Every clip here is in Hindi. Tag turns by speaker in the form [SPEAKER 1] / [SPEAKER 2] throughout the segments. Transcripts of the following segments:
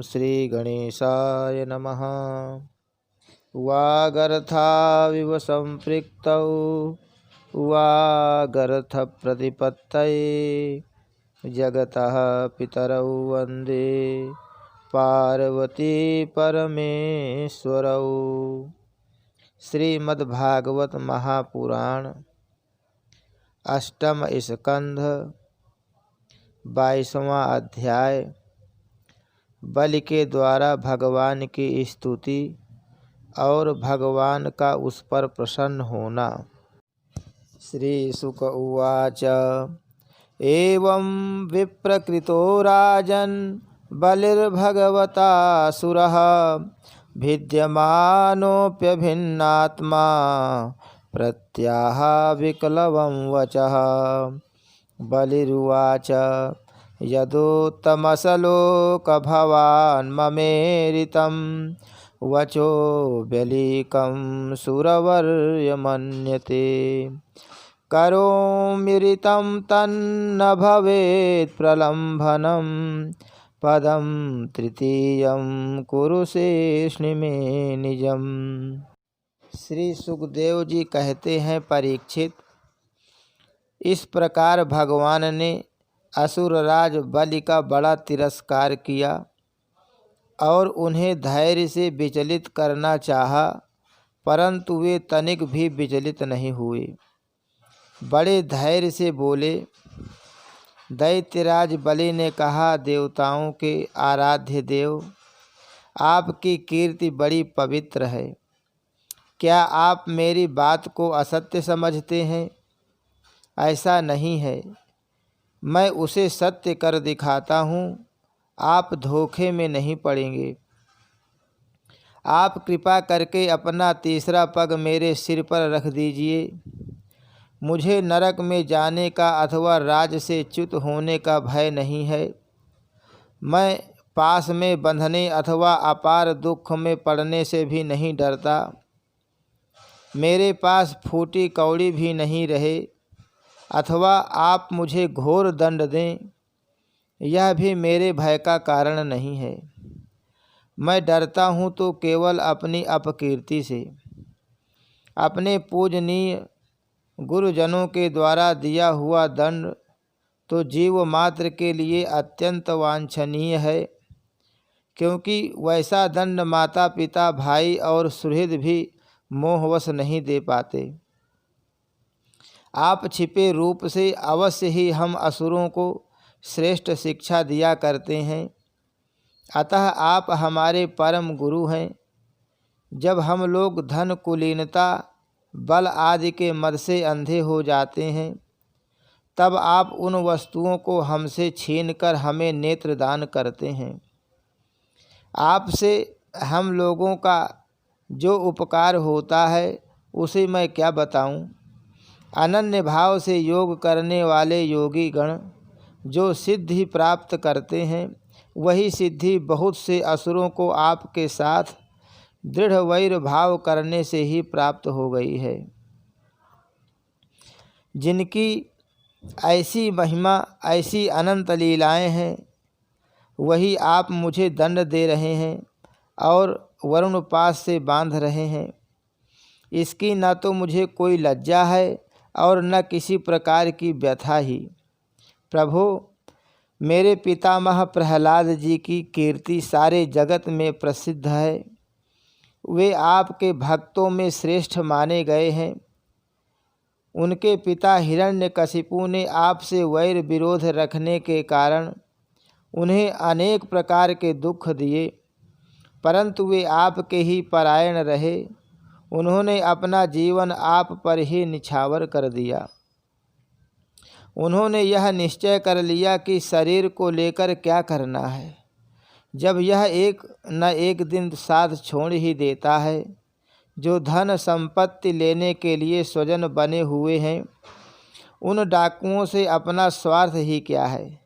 [SPEAKER 1] श्रीगणेशाय नमः। वागर्थाविव सम्पृक्तौ वागर्थप्रतिपत्तये जगतः पितरौ वन्दे पार्वती परमेश्वरौ। श्रीमद्भागवत महापुराण अष्टम स्कंध 22वां अध्याय। बलि के द्वारा भगवान की स्तुति और भगवान का उस पर प्रसन्न होना। श्री शुक उवाच एवं विप्रकृतो राजन् बलिर्भगवतासुरः भिद्यमानोऽप्यभिन्नात्मा प्रत्याह विकलवं वचः। बलिरुवाच यदुत्तमसलोकभवान् ममेरितं वचो व्यलीकं सुरवर्य मन्यते। करोम्यृतं तन्न भवेत् प्रलम्भनं पदं तृतीयं कुरुषेष्णि मे निजम्। श्री सुखदेव जी कहते हैं, परीक्षित, इस प्रकार भगवान ने असुरराज बलि का बड़ा तिरस्कार किया और उन्हें धैर्य से विचलित करना चाहा, परंतु वे तनिक भी विचलित नहीं हुए। बड़े धैर्य से बोले। दैत्यराज बलि ने कहा, देवताओं के आराध्य देव, आपकी कीर्ति बड़ी पवित्र है। क्या आप मेरी बात को असत्य समझते हैं? ऐसा नहीं है, मैं उसे सत्य कर दिखाता हूँ, आप धोखे में नहीं पड़ेंगे। आप कृपा करके अपना तीसरा पग मेरे सिर पर रख दीजिए। मुझे नरक में जाने का अथवा राज से च्युत होने का भय नहीं है। मैं पास में बंधने अथवा अपार दुख में पड़ने से भी नहीं डरता। मेरे पास फूटी कौड़ी भी नहीं रहे अथवा आप मुझे घोर दंड दें, यह भी मेरे भय का कारण नहीं है। मैं डरता हूँ तो केवल अपनी अपकीर्ति से। अपने पूजनीय गुरुजनों के द्वारा दिया हुआ दंड तो जीव मात्र के लिए अत्यंत वांछनीय है, क्योंकि वैसा दंड माता पिता भाई और सुहृद भी मोहवश नहीं दे पाते। आप छिपे रूप से अवश्य ही हम असुरों को श्रेष्ठ शिक्षा दिया करते हैं, अतः आप हमारे परम गुरु हैं। जब हम लोग धन कुलीनता बल आदि के मद से अंधे हो जाते हैं, तब आप उन वस्तुओं को हमसे छीनकर हमें नेत्रदान करते हैं। आपसे हम लोगों का जो उपकार होता है उसे मैं क्या बताऊं। अनन्य भाव से योग करने वाले योगी गण जो सिद्धि प्राप्त करते हैं, वही सिद्धि बहुत से असुरों को आपके साथ दृढ़ वैर भाव करने से ही प्राप्त हो गई है। जिनकी ऐसी महिमा, ऐसी अनंत लीलाएं हैं, वही आप मुझे दंड दे रहे हैं और वरुण पास से बांध रहे हैं। इसकी न तो मुझे कोई लज्जा है और न किसी प्रकार की व्यथा ही। प्रभु, मेरे पितामह प्रहलाद जी की कीर्ति सारे जगत में प्रसिद्ध है। वे आपके भक्तों में श्रेष्ठ माने गए हैं। उनके पिता हिरण्यकशिपु ने आपसे वैर विरोध रखने के कारण उन्हें अनेक प्रकार के दुख दिए, परंतु वे आपके ही परायण रहे। उन्होंने अपना जीवन आप पर ही निछावर कर दिया। उन्होंने यह निश्चय कर लिया कि शरीर को लेकर क्या करना है, जब यह एक न एक दिन साथ छोड़ ही देता है। जो धन संपत्ति लेने के लिए स्वजन बने हुए हैं, उन डाकुओं से अपना स्वार्थ ही क्या है।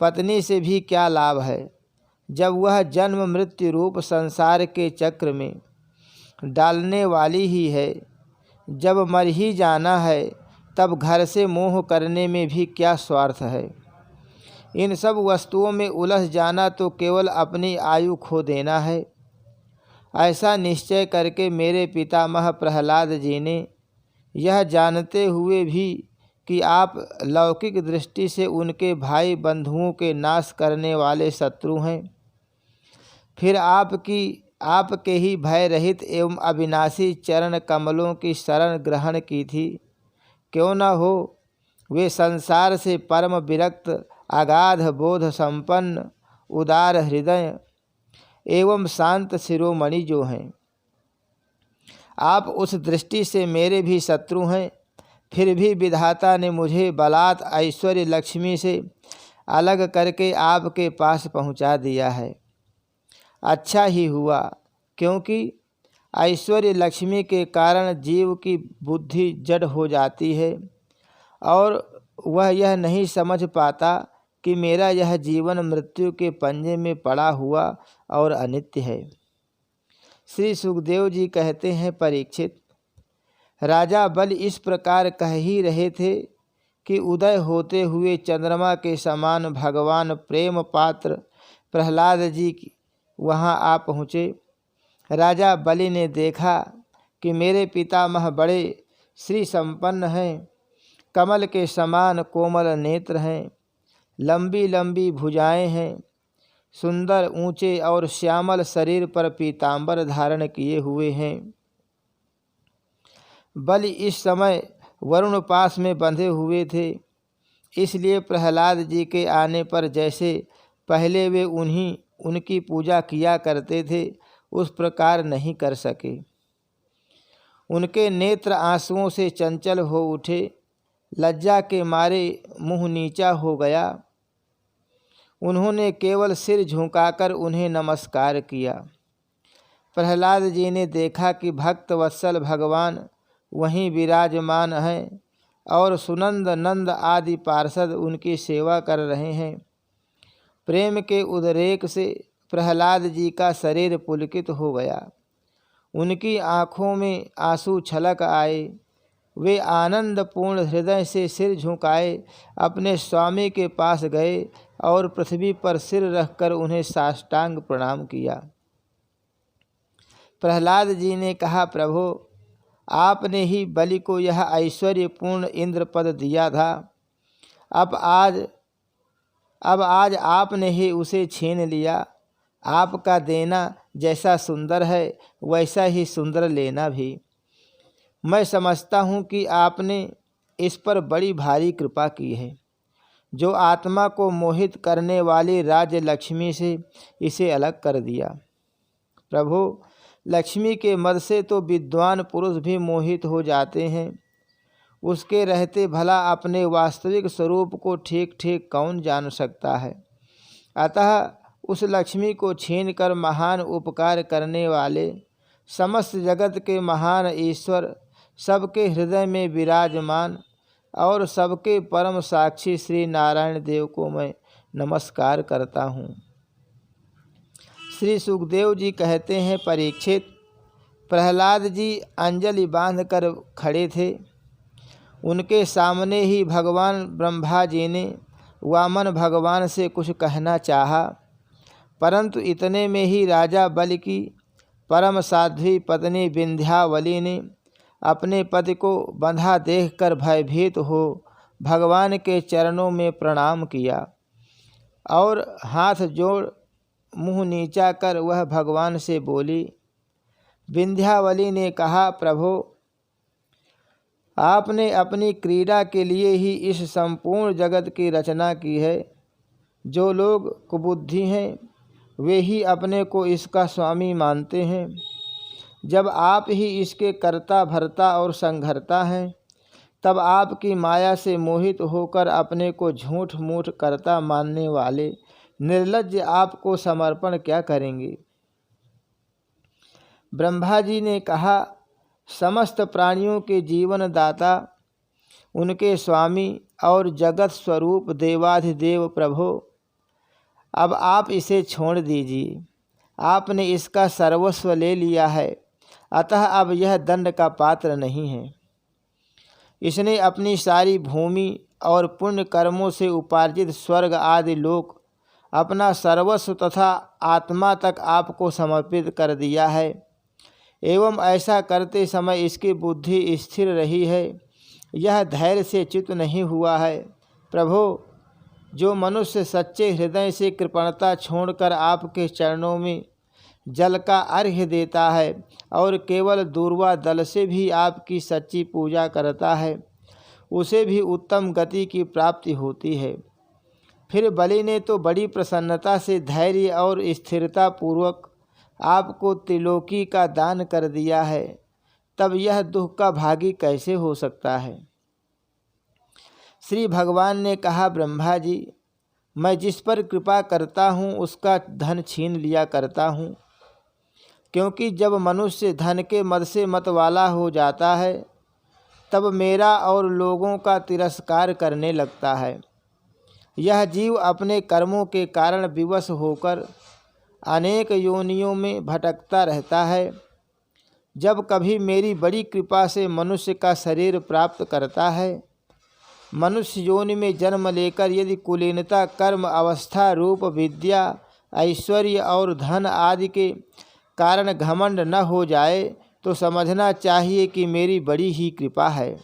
[SPEAKER 1] पत्नी से भी क्या लाभ है, जब वह जन्म मृत्यु रूप संसार के चक्र में डालने वाली ही है। जब मर ही जाना है, तब घर से मोह करने में भी क्या स्वार्थ है। इन सब वस्तुओं में उलझ जाना तो केवल अपनी आयु खो देना है। ऐसा निश्चय करके मेरे पितामह प्रहलाद जी ने, यह जानते हुए भी कि आप लौकिक दृष्टि से उनके भाई बंधुओं के नाश करने वाले शत्रु हैं, फिर आपके ही भय रहित एवं अविनाशी चरण कमलों की शरण ग्रहण की थी। क्यों न हो वे संसार से परम विरक्त, अगाध बोध संपन्न, उदार हृदय एवं शांत शिरोमणि जो हैं। आप उस दृष्टि से मेरे भी शत्रु हैं, फिर भी विधाता ने मुझे बलात् ऐश्वर्य लक्ष्मी से अलग करके आपके पास पहुंचा दिया है। अच्छा ही हुआ, क्योंकि ऐश्वर्य लक्ष्मी के कारण जीव की बुद्धि जड़ हो जाती है और वह यह नहीं समझ पाता कि मेरा यह जीवन मृत्यु के पंजे में पड़ा हुआ और अनित्य है। श्री सुखदेव जी कहते हैं, परीक्षित, राजा बलि इस प्रकार कह ही रहे थे कि उदय होते हुए चंद्रमा के समान भगवान प्रेम पात्र प्रहलाद जी वहाँ आ पहुँचे। राजा बलि ने देखा कि मेरे पितामह बड़े श्री संपन्न हैं, कमल के समान कोमल नेत्र हैं, लंबी लंबी भुजाएं हैं, सुंदर ऊंचे और श्यामल शरीर पर पीतांबर धारण किए हुए हैं। बलि इस समय वरुण पास में बंधे हुए थे, इसलिए प्रहलाद जी के आने पर जैसे पहले वे उनकी पूजा किया करते थे उस प्रकार नहीं कर सके। उनके नेत्र आंसुओं से चंचल हो उठे, लज्जा के मारे मुंह नीचा हो गया। उन्होंने केवल सिर झुकाकर उन्हें नमस्कार किया। प्रहलाद जी ने देखा कि भक्त वत्सल भगवान वहीं विराजमान हैं और सुनंद नंद आदि पार्षद उनकी सेवा कर रहे हैं। प्रेम के उद्रेक से प्रहलाद जी का शरीर पुलकित हो गया, उनकी आँखों में आंसू छलक आए। वे आनंद पूर्ण हृदय से सिर झुकाए अपने स्वामी के पास गए और पृथ्वी पर सिर रखकर उन्हें साष्टांग प्रणाम किया। प्रहलाद जी ने कहा, प्रभो, आपने ही बलि को यह ऐश्वर्यपूर्ण इंद्र पद दिया था, अब आज आपने ही उसे छीन लिया। आपका देना जैसा सुंदर है वैसा ही सुंदर लेना भी। मैं समझता हूँ कि आपने इस पर बड़ी भारी कृपा की है, जो आत्मा को मोहित करने वाली राज्य लक्ष्मी से इसे अलग कर दिया। प्रभु, लक्ष्मी के मद से तो विद्वान पुरुष भी मोहित हो जाते हैं, उसके रहते भला अपने वास्तविक स्वरूप को ठीक ठीक कौन जान सकता है। अतः उस लक्ष्मी को छीनकर महान उपकार करने वाले समस्त जगत के महान ईश्वर, सबके हृदय में विराजमान और सबके परम साक्षी श्री नारायण देव को मैं नमस्कार करता हूँ। श्री सुखदेव जी कहते हैं, परीक्षित, प्रहलाद जी अंजलि बांधकर खड़े थे। उनके सामने ही भगवान ब्रह्मा जी ने वामन भगवान से कुछ कहना चाहा, परंतु इतने में ही राजा बलि की परम साध्वी पत्नी विंध्यावली ने अपने पति को बंधा देखकर भयभीत हो भगवान के चरणों में प्रणाम किया और हाथ जोड़ मुंह नीचा कर वह भगवान से बोली। विंध्यावली ने कहा, प्रभो, आपने अपनी क्रीड़ा के लिए ही इस संपूर्ण जगत की रचना की है। जो लोग कुबुद्धि हैं वे ही अपने को इसका स्वामी मानते हैं। जब आप ही इसके कर्ता भर्ता और संघर्ता हैं, तब आपकी माया से मोहित होकर अपने को झूठ मूठ कर्ता मानने वाले निर्लज्ज आपको समर्पण क्या करेंगे। ब्रह्मा जी ने कहा, समस्त प्राणियों के जीवन दाता, उनके स्वामी और जगत स्वरूप देवाधिदेव प्रभो, अब आप इसे छोड़ दीजिए। आपने इसका सर्वस्व ले लिया है, अतः अब यह दंड का पात्र नहीं है। इसने अपनी सारी भूमि और पुण्य कर्मों से उपार्जित स्वर्ग आदि लोक, अपना सर्वस्व तथा आत्मा तक आपको समर्पित कर दिया है। एवं ऐसा करते समय इसकी बुद्धि स्थिर रही है, यह धैर्य से च्युत नहीं हुआ है। प्रभो, जो मनुष्य सच्चे हृदय से कृपणता छोड़कर आपके चरणों में जल का अर्घ्य देता है और केवल दूर्वा दल से भी आपकी सच्ची पूजा करता है, उसे भी उत्तम गति की प्राप्ति होती है। फिर बलि ने तो बड़ी प्रसन्नता से धैर्य और स्थिरता पूर्वक आपको त्रिलोकी का दान कर दिया है, तब यह दुख का भागी कैसे हो सकता है। श्री भगवान ने कहा, ब्रह्मा जी, मैं जिस पर कृपा करता हूँ उसका धन छीन लिया करता हूँ, क्योंकि जब मनुष्य धन के मद से मत वाला हो जाता है तब मेरा और लोगों का तिरस्कार करने लगता है। यह जीव अपने कर्मों के कारण विवश होकर अनेक योनियों में भटकता रहता है। जब कभी मेरी बड़ी कृपा से मनुष्य का शरीर प्राप्त करता है, मनुष्य योनि में जन्म लेकर यदि कुलीनता, कर्म, अवस्था, रूप, विद्या, ऐश्वर्य और धन आदि के कारण घमंड न हो जाए तो समझना चाहिए कि मेरी बड़ी ही कृपा है।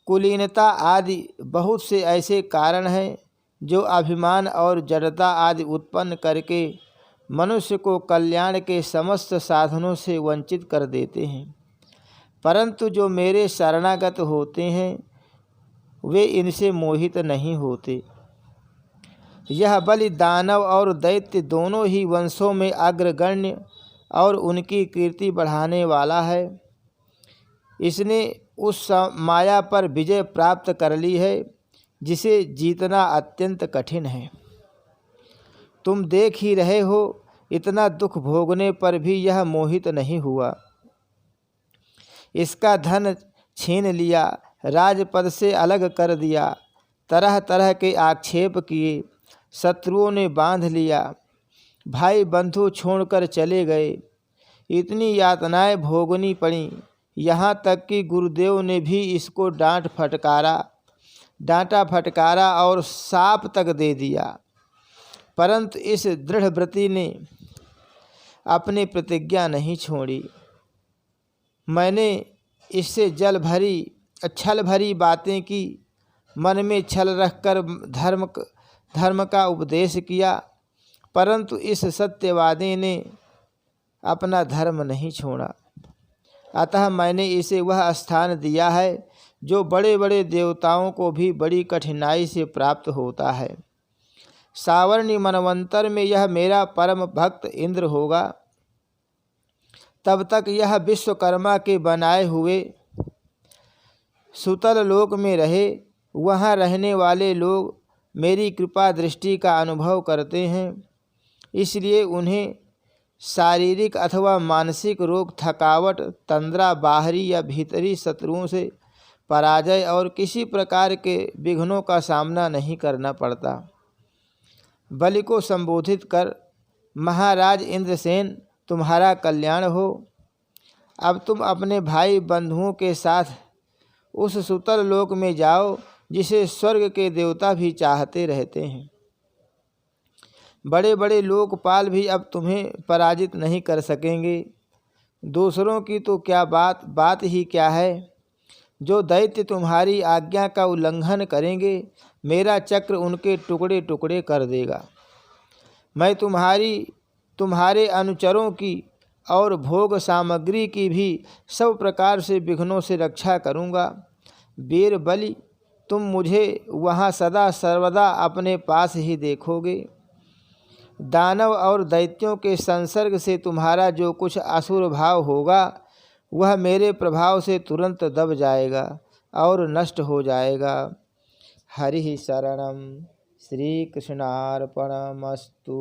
[SPEAKER 1] कुलीनता आदि बहुत से ऐसे कारण हैं जो अभिमान और जड़ता आदि उत्पन्न करके मनुष्य को कल्याण के समस्त साधनों से वंचित कर देते हैं, परंतु जो मेरे शरणागत होते हैं वे इनसे मोहित नहीं होते। यह बलि दानव और दैत्य दोनों ही वंशों में अग्रगण्य और उनकी कीर्ति बढ़ाने वाला है। इसने उस माया पर विजय प्राप्त कर ली है जिसे जीतना अत्यंत कठिन है। तुम देख ही रहे हो, इतना दुख भोगने पर भी यह मोहित नहीं हुआ। इसका धन छीन लिया, राजपद से अलग कर दिया, तरह तरह के आक्षेप किए, शत्रुओं ने बांध लिया, भाई बंधु छोड़कर चले गए, इतनी यातनाएं भोगनी पड़ी। यहाँ तक कि गुरुदेव ने भी इसको डांटा फटकारा और शाप तक दे दिया, परंतु इस दृढ़व्रती ने अपनी प्रतिज्ञा नहीं छोड़ी। मैंने इससे छल भरी बातें की, मन में छल रखकर धर्म का उपदेश किया, परंतु इस सत्यवादी ने अपना धर्म नहीं छोड़ा। अतः मैंने इसे वह स्थान दिया है जो बड़े बड़े देवताओं को भी बड़ी कठिनाई से प्राप्त होता है। सावर्णी मनवंतर में यह मेरा परम भक्त इंद्र होगा। तब तक यह विश्वकर्मा के बनाए हुए सुतल लोक में रहे। वहाँ रहने वाले लोग मेरी कृपा दृष्टि का अनुभव करते हैं, इसलिए उन्हें शारीरिक अथवा मानसिक रोग, थकावट, तंद्रा, बाहरी या भीतरी शत्रुओं से पराजय और किसी प्रकार के विघ्नों का सामना नहीं करना पड़ता। बलि को संबोधित कर, महाराज इंद्रसेन, तुम्हारा कल्याण हो। अब तुम अपने भाई बंधुओं के साथ उस सुतल लोक में जाओ जिसे स्वर्ग के देवता भी चाहते रहते हैं। बड़े बड़े लोकपाल भी अब तुम्हें पराजित नहीं कर सकेंगे। दूसरों की तो क्या बात ही क्या है। जो दैत्य तुम्हारी आज्ञा का उल्लंघन करेंगे, मेरा चक्र उनके टुकड़े टुकड़े कर देगा। मैं तुम्हारे अनुचरों की और भोग सामग्री की भी सब प्रकार से विघ्नों से रक्षा करूँगा। वीर बलि, तुम मुझे वहाँ सदा सर्वदा अपने पास ही देखोगे। दानव और दैत्यों के संसर्ग से तुम्हारा जो कुछ असुर भाव होगा वह मेरे प्रभाव से तुरंत दब जाएगा और नष्ट हो जाएगा। हरि शरणम। श्री कृष्णार्पणमस्तु।